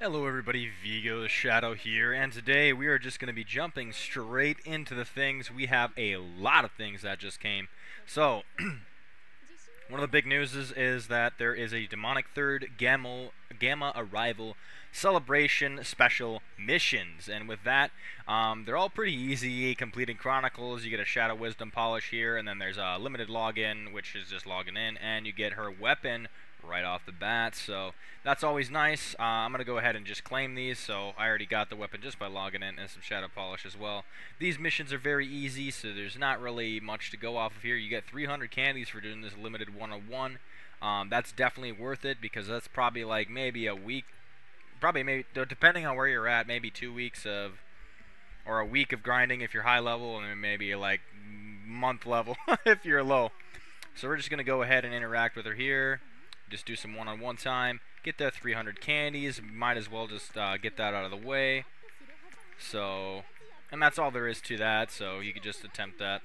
Hello everybody, Vigo the Shadow here, and today we are just going to be jumping straight into the things. We have a lot of things that just came. So, one of the big news is that there is a demonic third gamma arrival celebration special missions, and with that, they're all pretty easy. Completing chronicles, you get a shadow wisdom polish here, and then there's a limited login, which is just logging in, and you get her weapon right off the bat, so that's always nice. I'm going to go ahead and just claim these, so I already got the weapon just by logging in, and some shadow polish as well. These missions are very easy, so there's not really much to go off of here. You get 300 candies for doing this limited one-on-one. That's definitely worth it, because that's probably like maybe a week, maybe depending on where you're at, maybe 2 weeks of, or a week of grinding if you're high level, and then maybe like month level if you're low. So we're just going to go ahead and interact with her here. Just do some one-on-one time, get that 300 candies, might as well just get that out of the way. So, and that's all there is to that, so you could just attempt that.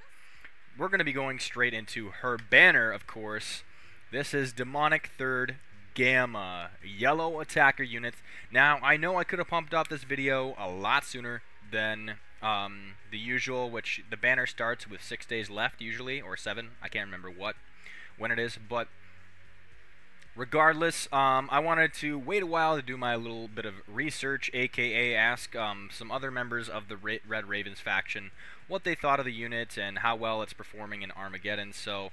We're going to be going straight into her banner, of course. This is Demonic Third Gamma, yellow attacker units. Now, I know I could have pumped out this video a lot sooner than the usual, which the banner starts with 6 days left usually, or 7, I can't remember when it is, but regardless, I wanted to wait a while to do my little bit of research, aka ask some other members of the Red Ravens faction what they thought of the unit and how well it's performing in Armageddon. So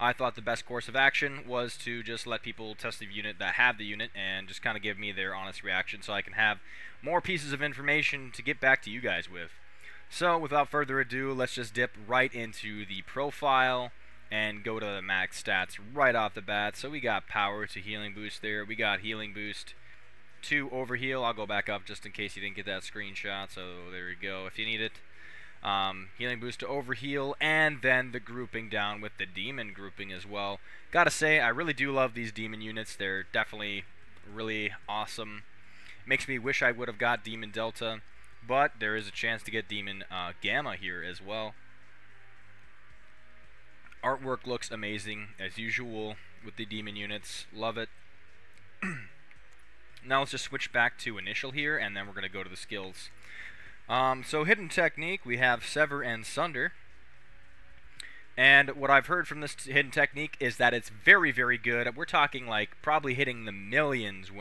I thought the best course of action was to just let people test the unit that have the unit and just kind of give me their honest reaction so I can have more pieces of information to get back to you guys with. So without further ado, let's just dip right into the profile and go to the max stats right off the bat. So we got power to healing boost there. We got healing boost to overheal. I'll go back up just in case you didn't get that screenshot. So there we go if you need it. Healing boost to overheal, and then the grouping down with the demon grouping as well. Gotta say, I really do love these demon units. They're definitely really awesome. Makes me wish I would have got demon delta, but there is a chance to get demon gamma here as well. Artwork looks amazing, as usual, with the demon units. Love it. Now let's just switch back to initial here, and then we're going to go to the skills. So hidden technique, we have Sever and Sunder. And what I've heard from this hidden technique is that it's very, very good. We're talking like probably hitting the millions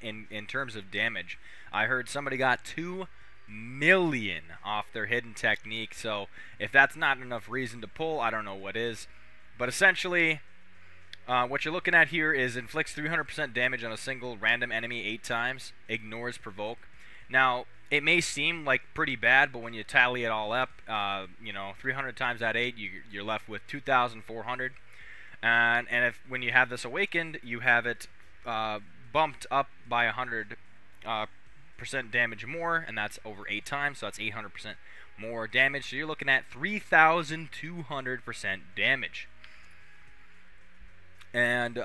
in terms of damage. I heard somebody got 2 million off their hidden technique, so if that's not enough reason to pull, I don't know what is. But essentially, what you're looking at here is inflicts 300% damage on a single random enemy 8 times, ignores provoke. Now, it may seem like pretty bad, but when you tally it all up, you know, 300 times that 8, you're left with 2,400. And if when you have this awakened, you have it bumped up by 100 percent damage more, and that's over 8 times, so that's 800% more damage. So you're looking at 3,200% damage. And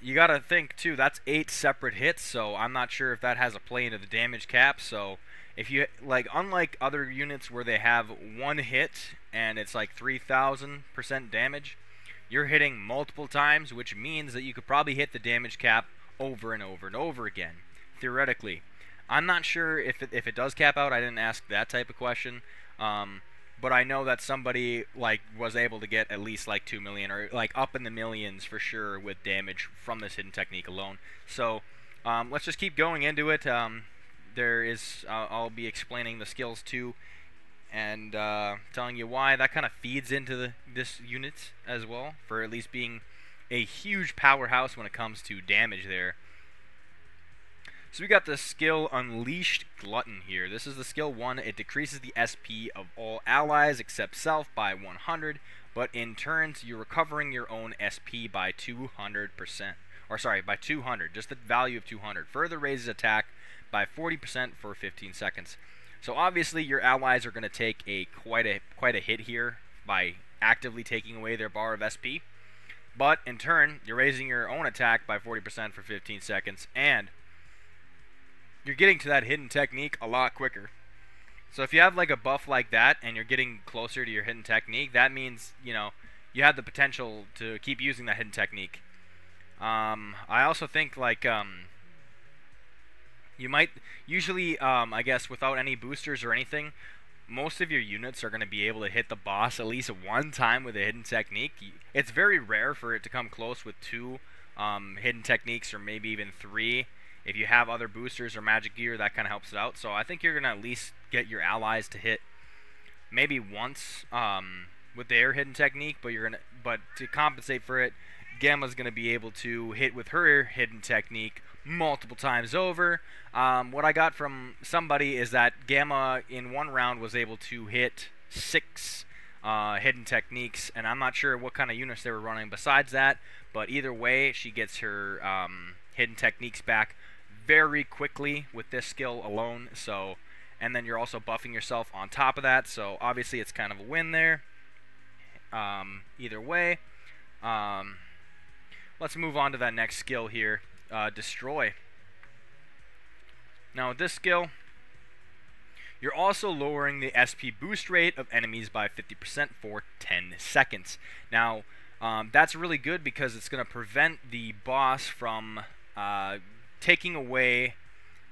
you gotta think too, that's 8 separate hits, so I'm not sure if that has a play into the damage cap. So if you like, unlike other units where they have 1 hit and it's like 3,000% damage, you're hitting multiple times, which means that you could probably hit the damage cap over and over and over again, theoretically. I'm not sure if it does cap out. I didn't ask that type of question, but I know that somebody like was able to get at least like 2 million or like up in the millions for sure with damage from this hidden technique alone. So let's just keep going into it. I'll be explaining the skills too, and telling you why that kind of feeds into this unit as well, for at least being a huge powerhouse when it comes to damage there. So we got the skill Unleashed Glutton here. This is the skill 1. It decreases the SP of all allies except self by 100, but in turns you're recovering your own SP by 200%. Or sorry, by 200, just the value of 200. Further raises attack by 40% for 15 seconds. So obviously your allies are going to take quite a hit here by actively taking away their bar of SP. But in turn, you're raising your own attack by 40% for 15 seconds, and you're getting to that hidden technique a lot quicker. So if you have like a buff like that and you're getting closer to your hidden technique, that means, you know, you have the potential to keep using that hidden technique. I also think like, you You might usually, I guess, without any boosters or anything, most of your units are going to be able to hit the boss at least one time with a hidden technique. It's very rare for it to come close with two hidden techniques, or maybe even three. If you have other boosters or magic gear, that kind of helps it out. So I think you're going to at least get your allies to hit maybe once with their hidden technique, but to compensate for it, Gamma's going to be able to hit with her hidden technique multiple times over. What I got from somebody is that Gamma in one round was able to hit 6 hidden techniques, and I'm not sure what kind of units they were running besides that, but either way, she gets her hidden techniques back very quickly with this skill alone. So, and then you're also buffing yourself on top of that, so obviously it's kind of a win there. Either way, let's move on to that next skill here, Destroy. Now with this skill, you're also lowering the SP boost rate of enemies by 50% for 10 seconds. Now, that's really good because it's going to prevent the boss from taking away,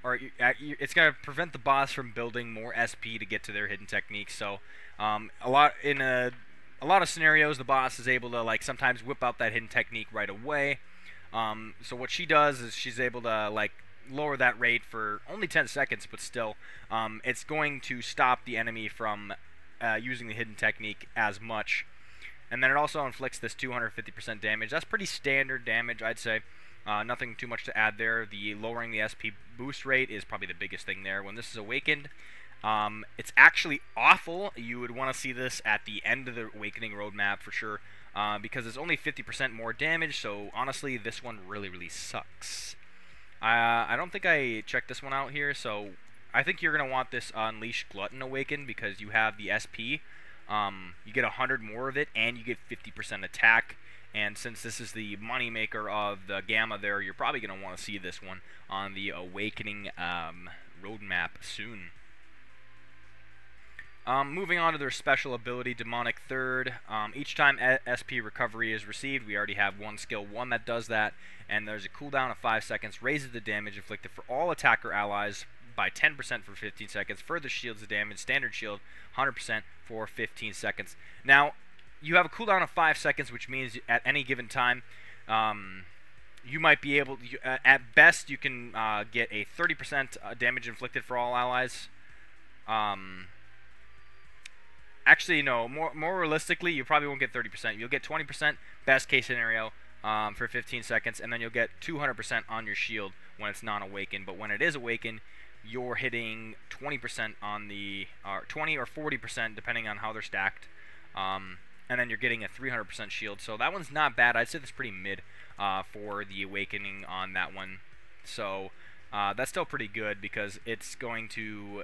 or it's going to prevent the boss from building more SP to get to their hidden techniques. So, a lot of scenarios, the boss is able to sometimes whip out that hidden technique right away. So what she does is she's able to lower that rate for only 10 seconds, but still, it's going to stop the enemy from using the hidden technique as much. And then it also inflicts this 250% damage. That's pretty standard damage, I'd say. Nothing too much to add there. The lowering the SP boost rate is probably the biggest thing there. When this is awakened, it's actually awful. You would want to see this at the end of the awakening roadmap for sure, because it's only 50% more damage. So honestly, this one really sucks. I don't think I checked this one out here, so I think you're going to want this Unleash Glutton awakened because you have the SP. You get 100 more of it, and you get 50% attack. And since this is the money maker of the Gamma there, you're probably going to want to see this one on the awakening roadmap soon. Moving on to their special ability, Demonic Third. Each time SP recovery is received, we already have one skill 1 that does that, and there's a cooldown of 5 seconds, raises the damage inflicted for all attacker allies by 10% for 15 seconds, further shields the damage, standard shield 100% for 15 seconds. Now, you have a cooldown of 5 seconds, which means at any given time, you might be able to, at best, you can get a 30% damage inflicted for all allies. Actually, no. More realistically, you probably won't get 30%. You'll get 20%, best case scenario, for 15 seconds, and then you'll get 200% on your shield when it's non-awakened. But when it is awakened, you're hitting 20% on the, 20 or 40%, depending on how they're stacked. And then you're getting a 300% shield. So that one's not bad. I'd say that's pretty mid for the awakening on that one. So that's still pretty good because it's going to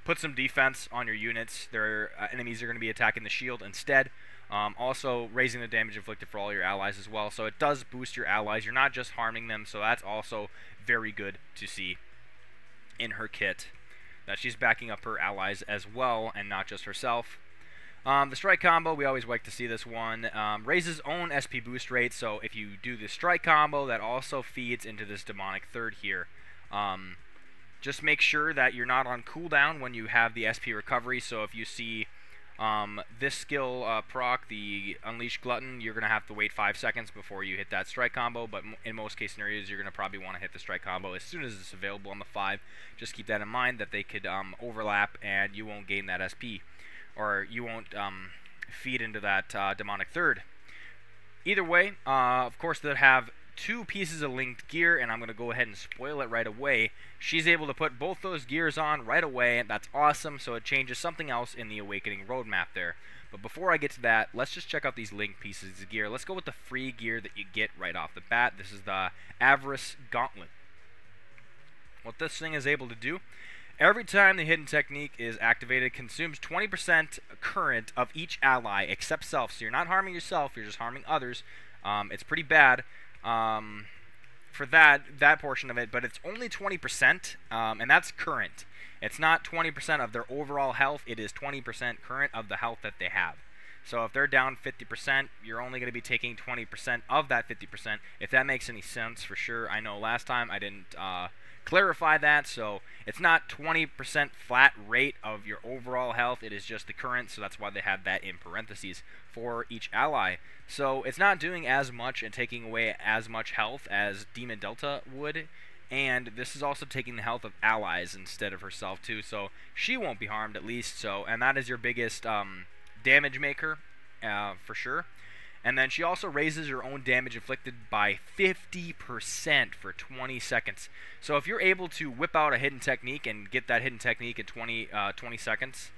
put some defense on your units. Their enemies are going to be attacking the shield instead. Also raising the damage inflicted for all your allies as well. So it does boost your allies. You're not just harming them. So that's also very good to see in her kit, that she's backing up her allies as well and not just herself. The strike combo, we always like to see this one. Raises own SP boost rate, so if you do the strike combo, that also feeds into this Demonic Third here. Just make sure that you're not on cooldown when you have the SP recovery, so if you see this skill proc, the Unleash Glutton, you're going to have to wait 5 seconds before you hit that strike combo, but in most case scenarios, you're going to probably want to hit the strike combo as soon as it's available on the 5. Just keep that in mind, that they could overlap and you won't gain that SP, or you won't feed into that Demonic Third. Either way, of course, they'll have 2 pieces of linked gear, and I'm going to go ahead and spoil it right away. She's able to put both those gears on right away, and that's awesome, so it changes something else in the Awakening roadmap there. But before I get to that, let's just check out these linked pieces of gear. Let's go with the free gear that you get right off the bat. This is the Avarice Gauntlet. What this thing is able to do, every time the hidden technique is activated, it consumes 20% current of each ally except self. So you're not harming yourself, you're just harming others. It's pretty bad for that portion of it, but it's only 20%, and that's current. It's not 20% of their overall health, it is 20% current of the health that they have. So if they're down 50%, you're only going to be taking 20% of that 50%, if that makes any sense for sure. I know last time I didn't clarify that, so it's not 20% flat rate of your overall health, it is just the current, so that's why they have that in parentheses for each ally. So it's not doing as much and taking away as much health as Demon Delta would, and this is also taking the health of allies instead of herself too, so she won't be harmed at least. So, and that is your biggest damage maker for sure. And then she also raises her own damage inflicted by 50% for 20 seconds. So if you're able to whip out a hidden technique and get that hidden technique in 20 seconds,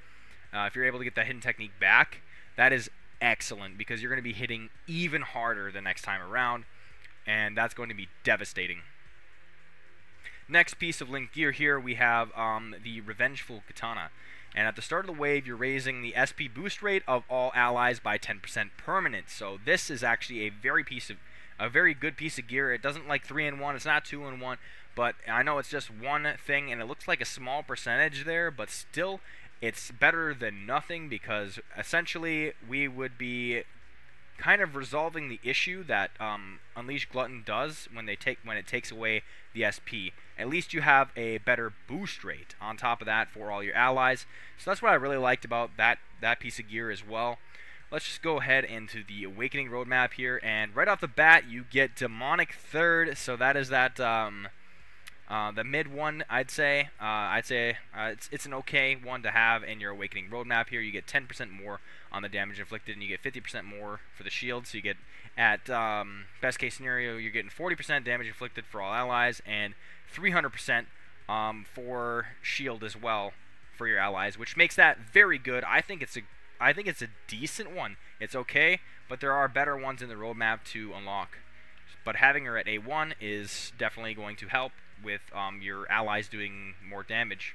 if you're able to get that hidden technique back, that is excellent, because you're going to be hitting even harder the next time around, and that's going to be devastating. Next piece of linked gear here, we have the Revengeful Katana. And at the start of the wave, you're raising the SP boost rate of all allies by 10% permanent. So this is actually a very good piece of gear. It doesn't like 3-in-1, it's not 2-in-1, but I know it's just one thing, and it looks like a small percentage there, but still, it's better than nothing, because essentially we would be kind of resolving the issue that Unleash Glutton does when it takes away the SP. At least you have a better boost rate on top of that for all your allies. So that's what I really liked about that piece of gear as well. Let's just go ahead into the Awakening roadmap here, and right off the bat you get Demonic Third. So that is that the mid one, I'd say. It's an okay one to have in your Awakening roadmap here. You get 10% more on the damage inflicted, and you get 50% more for the shield. So you get, at best case scenario, you're getting 40% damage inflicted for all allies, and 300% for shield as well for your allies, which makes that very good. I think it's a decent one. It's okay, but there are better ones in the roadmap to unlock. But having her at A1 is definitely going to help with your allies doing more damage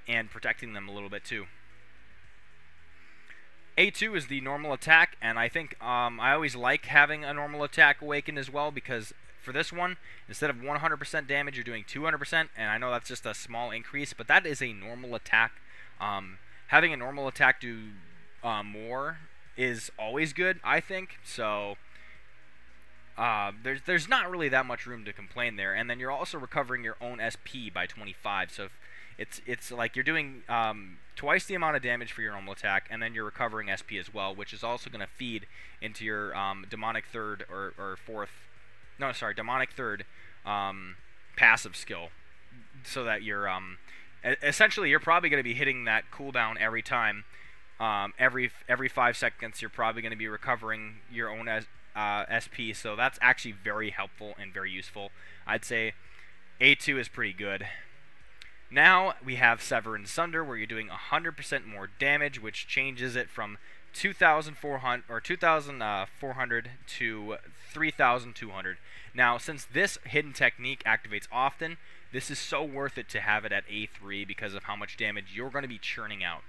and protecting them a little bit too. A2 is the normal attack, and I think I always like having a normal attack awakened as well, because for this one, instead of 100% damage, you're doing 200%, and I know that's just a small increase, but that is a normal attack. Having a normal attack do more is always good, I think. So there's not really that much room to complain there. And then you're also recovering your own SP by 25. So it's like you're doing twice the amount of damage for your normal attack, and then you're recovering SP as well, which is also going to feed into your Demonic Third or fourth. No, sorry, Demonic Third passive skill, so that you're essentially you're probably going to be hitting that cooldown every time. Every 5 seconds, you're probably going to be recovering your own SP, so that's actually very helpful and very useful. I'd say A2 is pretty good. Now we have Sever and Sunder, where you're doing 100% more damage, which changes it from 2,400 to 3,200. Now, since this hidden technique activates often, this is so worth it to have it at A3 because of how much damage you're going to be churning out.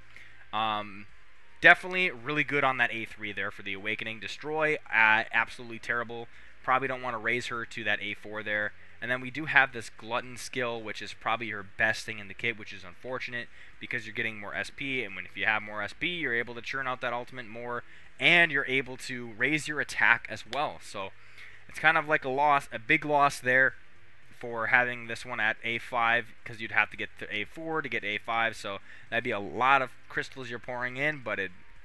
Definitely really good on that A3 there for the Awakening. Destroy, absolutely terrible. Probably don't want to raise her to that A4 there. And then we do have this Glutton skill, which is probably your best thing in the kit, which is unfortunate because you're getting more SP, and if you have more SP, you're able to churn out that ultimate more, and you're able to raise your attack as well. So it's kind of like a big loss there for having this one at A5, because you'd have to get to A4 to get A5, so that'd be a lot of crystals you're pouring in, but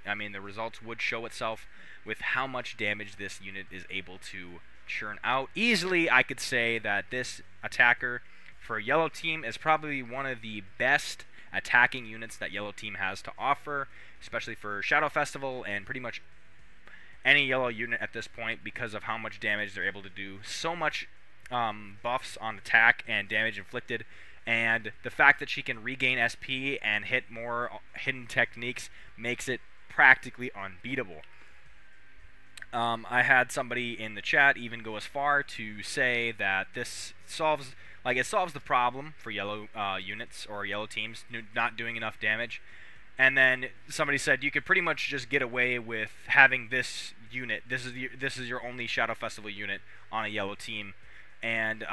I mean, the results would show itself with how much damage this unit is able to churn out. Easily, I could say that this attacker for Yellow Team is probably one of the best attacking units that Yellow Team has to offer, especially for Shadow Festival and pretty much any yellow unit at this point, because of how much damage they're able to do. So much buffs on attack and damage inflicted, and the fact that she can regain SP and hit more hidden techniques makes it practically unbeatable. I had somebody in the chat even go as far to say that this solves the problem for yellow units or yellow teams not doing enough damage. And then somebody said you could pretty much just get away with having this unit. This is your only Shadow Festival unit on a yellow team, and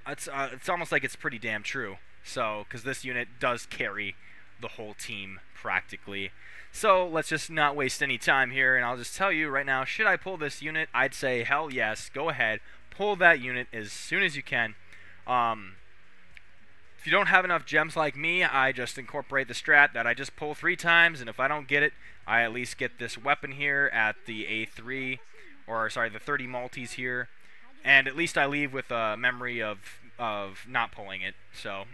it's almost like it's pretty damn true. So, because this unit does carry the whole team practically. So let's just not waste any time here, and I'll just tell you right now, should I pull this unit? I'd say hell yes, go ahead. Pull that unit as soon as you can. If you don't have enough gems like me, I just incorporate the strat that I just pull 3 times, and if I don't get it, I at least get this weapon here at the A3, or sorry, the 30 multis here, and at least I leave with a memory of not pulling it. So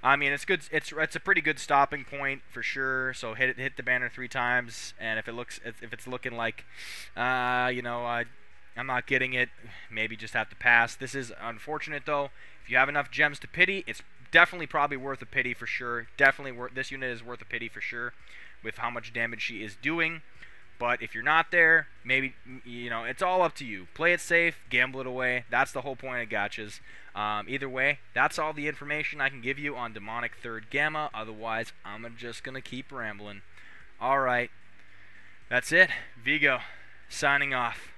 I mean, it's good. It's a pretty good stopping point for sure. So hit the banner 3 times, and if it's looking like you know, I'm not getting it, maybe just have to pass. This is unfortunate though. If you have enough gems to pity, it's definitely probably worth a pity for sure. Definitely worth, this unit is worth a pity for sure with how much damage she is doing. But if you're not there, maybe, you know, it's all up to you. Play it safe, gamble it away. That's the whole point of gachas. Either way, that's all the information I can give you on Demonic Third Gamma. Otherwise, I'm just going to keep rambling. Alright, that's it. Vigo, signing off.